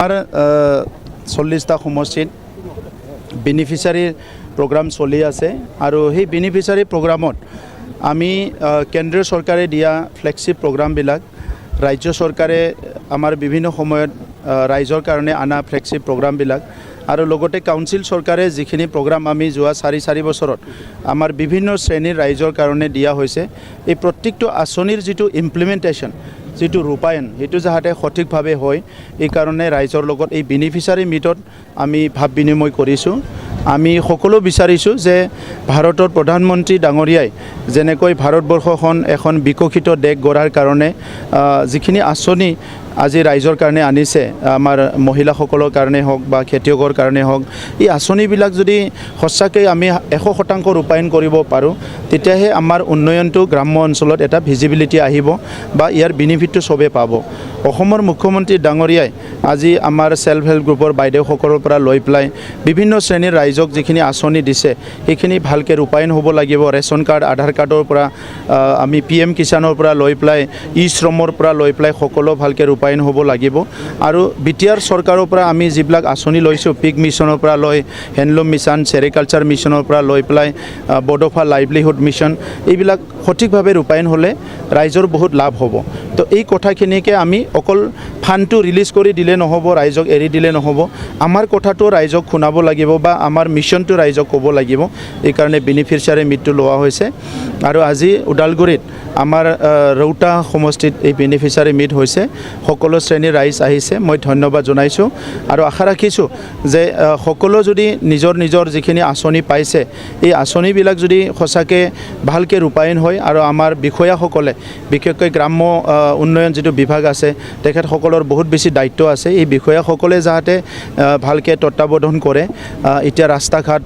আমাৰ 40টা সমষ্টিত beneficiary programme চলি আছে আৰু সেই বেনিফিচিয়াৰী প্ৰগ্ৰামত আমি কেন্দ্ৰীয় চৰকাৰে দিয়া ফ্লেগশ্বিপ প্ৰগ্ৰামবিলাক ৰাজ্য চৰকাৰে আমাৰ বিভিন্ন সময়ত ৰাইজৰ কাৰণে আনা ফ্লেগশ্বিপ প্ৰগ্ৰামবিলাক আৰু লগতে কাউন্সিল চৰকাৰে যিখিনি প্ৰগ্ৰাম আমি যোৱা 4 বছৰত আমাৰ বিভিন্ন শ্ৰেণীৰ ৰাইজৰ কাৰণে দিয়া হৈছে এই প্ৰত্যেকটো আঁচনিৰ যিটো ইমপ্লিমেণ্টেশ্যন যিটো ৰূপায়ণ সেইটো যাতে সঠিকভাৱে হয় এই কাৰণে ৰাইজৰ লগত এই বেনিফিচিয়াৰী মিটত আমি ভাৱ বিনিময় কৰিছোঁ আমি সকলো বিচাৰিছোঁ যে ভাৰতৰ প্ৰধানমন্ত্ৰী ডাঙৰীয়াই যেনেকৈ ভাৰতবৰ্ষখন এখন বিকশিত দেশ গঢ়াৰ কাৰণে যিখিনি আঁচনি আজি ৰাইজৰ কাৰণে আনিছে আমাৰ মহিলাসকলৰ কাৰণে হওক বা খেতিয়কৰ কাৰণে হওক এই আঁচনিবিলাক যদি সঁচাকৈ আমি 100% ৰূপায়ণ কৰিব পাৰোঁ তেতিয়াহে আমাৰ উন্নয়নটো গ্ৰাম্য অঞ্চলত এটা ভিজিবিলিটি আহিব বা ইয়াৰ বেনিফিটটো চবে পাব অসমৰ মুখ্যমন্ত্ৰী ডাঙৰীয়াই আজি আমাৰ সেল্ফ হেল্প গ্ৰুপৰ বাইদেউসকলৰ পৰা লৈ পেলাই বিভিন্ন শ্ৰেণীৰ ৰাইজক যিখিনি আঁচনি দিছে সেইখিনি ভালকৈ ৰূপায়ণ হ'ব লাগিব ৰেচন কাৰ্ড আধাৰ কাৰ্ডৰ পৰা আমি PM কিষাণৰ পৰা লৈ পেলাই শ্ৰমৰ পৰা লৈ পেলাই সকলো ভালকৈ ৰূপায়ণ হ'ব লাগিব আৰু BTR চৰকাৰৰ পৰা আমি যিবিলাক আঁচনি লৈছোঁ পিক মিছনৰ পৰা লৈ হেণ্ডলুম মিছন চেৰিকালচাৰ মিছনৰ পৰা লৈ পেলাই বডোফা লাইভলিহুড মিছন এইবিলাক সঠিকভাৱে ৰূপায়ণ হ'লে ৰাইজৰ বহুত লাভ হ'ব তো এই কথাখিনিকে আমি অকল ফাণ্ডটো ৰিলিজ কৰি দিলে নহ'ব ৰাইজক এৰি দিলে নহ'ব আমাৰ কথাটো ৰাইজক শুনাব লাগিব বা আমাৰ মিছনটো ৰাইজক ক'ব লাগিব এই কাৰণে বেনিফিচিয়াৰী মিটটো লোৱা হৈছে আৰু আজি ওদালগুৰিত আমাৰ ৰৌতা সমষ্টিত এই বেনিফিচিয়াৰী মিট হৈছে সকলো শ্ৰেণীৰ ৰাইজ আহিছে মই ধন্যবাদ জনাইছোঁ আৰু আশা ৰাখিছোঁ যে সকলো যদি নিজৰ যিখিনি আঁচনি পাইছে এই আঁচনিবিলাক যদি সঁচাকৈ ভালকৈ ৰূপায়ণ হয় আৰু আমাৰ বিষয়াসকলে বিশেষকৈ গ্ৰাম্য উন্নয়ন যিটো বিভাগ আছে তেখেতসকলৰ বহুত বেছি দায়িত্ব আছে এই বিষয়াসকলে যাতে ভালকৈ তত্ত্বাৱধান কৰে এতিয়া ৰাস্তা ঘাট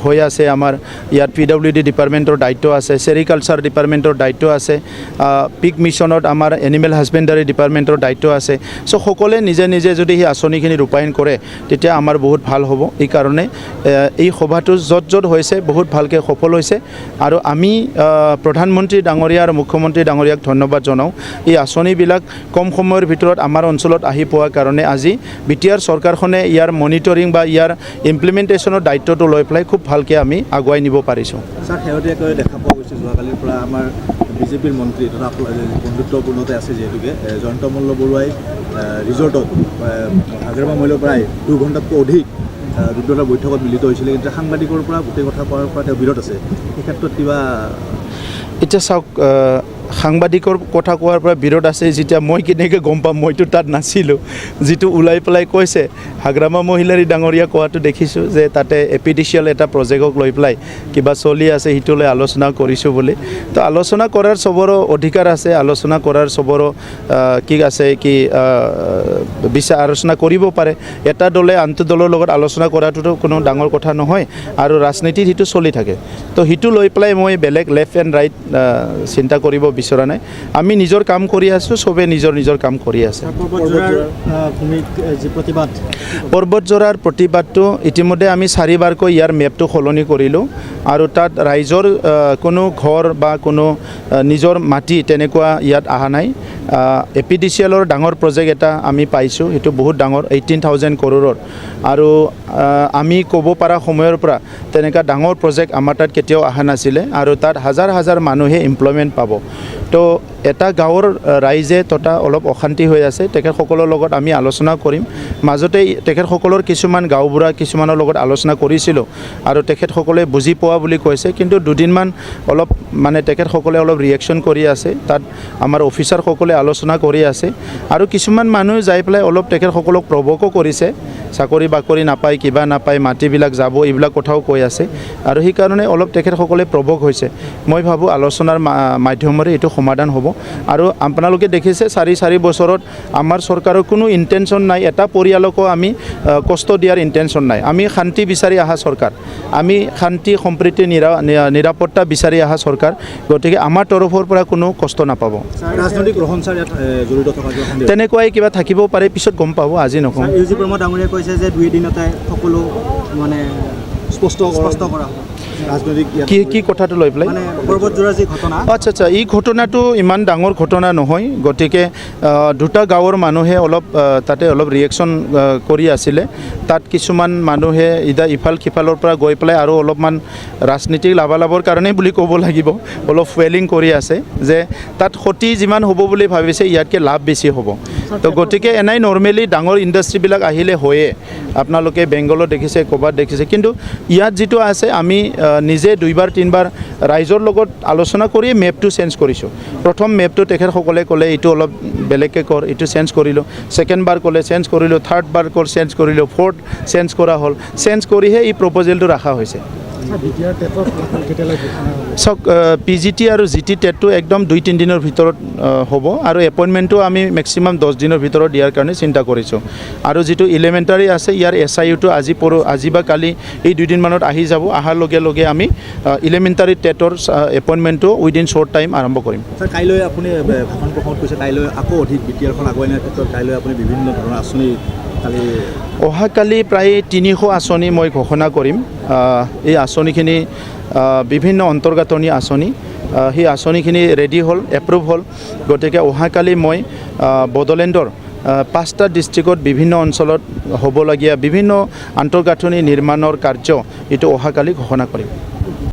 হৈ আছে আমাৰ ইয়াত PWD ডিপাৰ্টমেণ্টৰ দায়িত্ব আছে চেৰিকালচাৰ ডিপাৰ্টমেণ্টৰ দায়িত্ব আছে পিক মিছনত আমাৰ এনিমেল হাজবেণ্ডাৰী ডিপাৰ্টমেণ্টৰ দায়িত্ব আছে চ' সকলোৱে নিজে যদি সেই আঁচনিখিনি ৰূপায়ণ কৰে তেতিয়া আমাৰ বহুত ভাল হ'ব এই কাৰণে এই সভাটো য'ত হৈছে বহুত ভালকৈ সফল হৈছে আৰু আমি প্ৰধানমন্ত্ৰী ডাঙৰীয়া আৰু মুখ্যমন্ত্ৰী ডাঙৰীয়াক ধন্যবাদ জনাওঁ এই আঁচনিবিলাক কম সময়ৰ ভিতৰত আমাৰ অঞ্চলত আহি পোৱাৰ কাৰণে আজি BTR চৰকাৰখনে ইয়াৰ মনিটৰিং বা ইয়াৰ ইমপ্লিমেণ্টেশ্যনৰ দায়িত্বটো লৈ পেলাই খুব ভালকৈ আমি আগুৱাই নিব পাৰিছোঁ ছাৰ শেহতীয়াকৈ দেখা পোৱা গৈছে যোৱাকালিৰ পৰা আমাৰ বিজেপিৰ মন্ত্ৰী তথা বন্ধুত্বপূৰ্ণতে আছে যিহেতুকে জয়ন্ত মল্ল বৰুৱাই ৰিজৰ্টত হাগ্ৰামা মহিলাৰ প্ৰায় 2 ঘণ্টাতকৈ অধিক দুটা বৈঠকত মিলিত হৈছিলে কিন্তু সাংবাদিকৰ পৰা গোটেই কথা কোৱাৰ পৰা তেওঁ বিৰত আছে এই ক্ষেত্ৰত কিবা এতিয়া চাওক সাংবাদিকৰ কথা কোৱাৰ পৰা বিৰত আছে যেতিয়া মই কেনেকৈ গম পাম মইতো তাত নাছিলোঁ যিটো ওলাই পেলাই কৈছে হাগ্ৰামা মহিলাৰী ডাঙৰীয়া কোৱাটো দেখিছোঁ যে তাতে এপিডিচিয়েল এটা প্ৰজেক্টক লৈ পেলাই কিবা চলি আছে সিটোলৈ আলোচনা কৰিছোঁ বুলি তো আলোচনা কৰাৰ চবৰো অধিকাৰ আছে আলোচনা কৰাৰ চবৰো কি আছে কি আলোচনা কৰিব পাৰে এটা দলে আনটো দলৰ লগত আলোচনা কৰাটোতো কোনো ডাঙৰ কথা নহয় আৰু ৰাজনীতিত সিটো চলি থাকে তো সিটো লৈ পেলাই মই বেলেগ লেফ্ট এণ্ড ৰাইট চিন্তা কৰিব বিচৰা নাই আমি নিজৰ কাম কৰি আছোঁ চবে নিজৰ কাম কৰি আছে পৰ্বতজোৰাৰ প্ৰতিবাদটো ইতিমধ্যে আমি 4বাৰকৈ ইয়াৰ মেপটো সলনি কৰিলোঁ আৰু তাত ৰাইজৰ কোনো ঘৰ বা কোনো নিজৰ মাটি তেনেকুৱা ইয়াত অহা নাই এপিডিচিয়েলৰ ডাঙৰ প্ৰজেক্ট এটা আমি পাইছোঁ সেইটো বহুত ডাঙৰ 18,000 কৰোৰৰ আৰু আমি ক'ব পৰা সময়ৰ পৰা তেনেকুৱা ডাঙৰ প্ৰজেক্ট আমাৰ তাত কেতিয়াও অহা নাছিলে আৰু তাত হাজাৰ মানুহে এমপ্লয়মেণ্ট পাব তো এটা গাঁৱৰ ৰাইজে তথা অলপ অশান্তি হৈ আছে তেখেতসকলৰ লগত আমি আলোচনা কৰিম মাজতে তেখেতসকলৰ কিছুমান গাঁওবুঢ়া কিছুমানৰ লগত আলোচনা কৰিছিলোঁ আৰু তেখেতসকলে বুজি পোৱা বুলি কৈছে কিন্তু দুদিনমান অলপ মানে তেখেতসকলে অলপ ৰিয়েকশ্যন কৰি আছে তাত আমাৰ অফিচাৰসকলে আলোচনা কৰি আছে আৰু কিছুমান মানুহ যাই পেলাই অলপ তেখেতসকলক প্ৰভোকো কৰিছে চাকৰি বাকৰি নাপায় কিবা নাপায় মাটিবিলাক যাব এইবিলাক কথাও কৈ আছে আৰু সেইকাৰণে অলপ তেখেতসকলে প্ৰভোক হৈছে মই ভাবোঁ আলোচনাৰ মাধ্যমেৰে এইটো সমাধান হ'ব আৰু আপোনালোকে দেখিছে 4 বছৰত আমাৰ চৰকাৰৰ কোনো ইণ্টেনশ্যন নাই এটা পৰিয়ালকো আমি কষ্ট দিয়াৰ ইণ্টেনশ্যন নাই আমি শান্তি বিচাৰি অহা চৰকাৰ আমি শান্তি সম্প্ৰীতি নিৰাপত্তা বিচাৰি অহা চৰকাৰ গতিকে আমাৰ তৰফৰ পৰা কোনো কষ্ট নাপাব ৰাজনৈতিক গ্ৰহণ ছাৰ ইয়াত জড়িত থকা তেনেকুৱাই কিবা থাকিব পাৰে পিছত গম পাব আজি নকওঁ ইউজি প্ৰমোদ ডাঙৰীয়াই কৈছে যে 2 দিনতে সকলো মানে স্পষ্ট কৰা হ'ব ৰাজনৈতিক কি কথাটো লৈ পেলাই মানে পৰ্বতজোৰাৰ যি ঘটনা আচ্ছা এই ঘটনাটো ইমান ডাঙৰ ঘটনা নহয় গতিকে দুটা গাঁৱৰ মানুহে অলপ তাতে অলপ ৰিয়েকশ্যন কৰি আছিলে তাত কিছুমান মানুহে ইফাল সিফালৰ পৰা গৈ পেলাই আৰু অলপমান ৰাজনীতিক লাভালাভৰ কাৰণে বুলি ক'ব লাগিব অলপ ফুৱেলিং কৰি আছে যে তাত ক্ষতি যিমান হ'ব বুলি ভাবিছে ইয়াতকৈ লাভ বেছি হ'ব তো গতিকে এনেই নৰ্মেলি ডাঙৰ ইণ্ডাষ্ট্ৰীবিলাক আহিলে হয়ে আপোনালোকে বেংগলত দেখিছে ক'ৰবাত দেখিছে কিন্তু ইয়াত যিটো আছে আমি নিজে 2-বাৰ 3-বাৰ ৰাইজৰ লগত আলোচনা কৰি মেপটো চেঞ্জ কৰিছোঁ প্ৰথম মেপটো তেখেতসকলে ক'লে এইটো অলপ বেলেগকৈ কৰ এইটো চেঞ্জ কৰিলোঁ ছেকেণ্ডবাৰ ক'লে চেঞ্জ কৰিলোঁ থাৰ্ডবাৰ চেঞ্জ কৰিলোঁ ফ'ৰ্থ চেঞ্জ কৰা হ'ল চেঞ্জ কৰিহে এই প্ৰপ'জেলটো ৰখা হৈছে চাওক PGT আৰু GT টেটটো একদম 2-3 দিনৰ ভিতৰত হ'ব আৰু এপইণ্টমেণ্টটো আমি মেক্সিমাম 10 দিনৰ ভিতৰত দিয়াৰ কাৰণে চিন্তা কৰিছোঁ আৰু যিটো এলিমেণ্টাৰী আছে ইয়াৰ SIUটো আজি বা কালি এই 2 দিনমানত আহি যাব অহাৰ লগে লগে আমি এলিমেণ্টাৰী টেটৰ এপইণ্টমেণ্টটো উইদিন শ্বৰ্ট টাইম আৰম্ভ কৰিম কাইলৈ আপুনি ভাষণ প্ৰসংগত কৈছে কাইলৈ আকৌ অধিক BTRখন আগুৱাই নিয়াৰ ক্ষেত্ৰত কাইলৈ আপুনি বিভিন্ন ধৰণৰ আঁচনি অহাকালি প্ৰায় 300 আঁচনি মই ঘোষণা কৰিম এই আঁচনিখিনি বিভিন্ন অন্তৰ্গাঁথনি আঁচনি সেই আঁচনিখিনি ৰেডি হ'ল এপ্ৰুভ হ'ল গতিকে অহাকালি মই বড়োলেণ্ডৰ 5টা ডিষ্ট্ৰিক্টত বিভিন্ন অঞ্চলত হ'বলগীয়া বিভিন্ন আন্তঃগাঁথনি নিৰ্মাণৰ কাৰ্য এইটো অহাকালি ঘোষণা কৰিম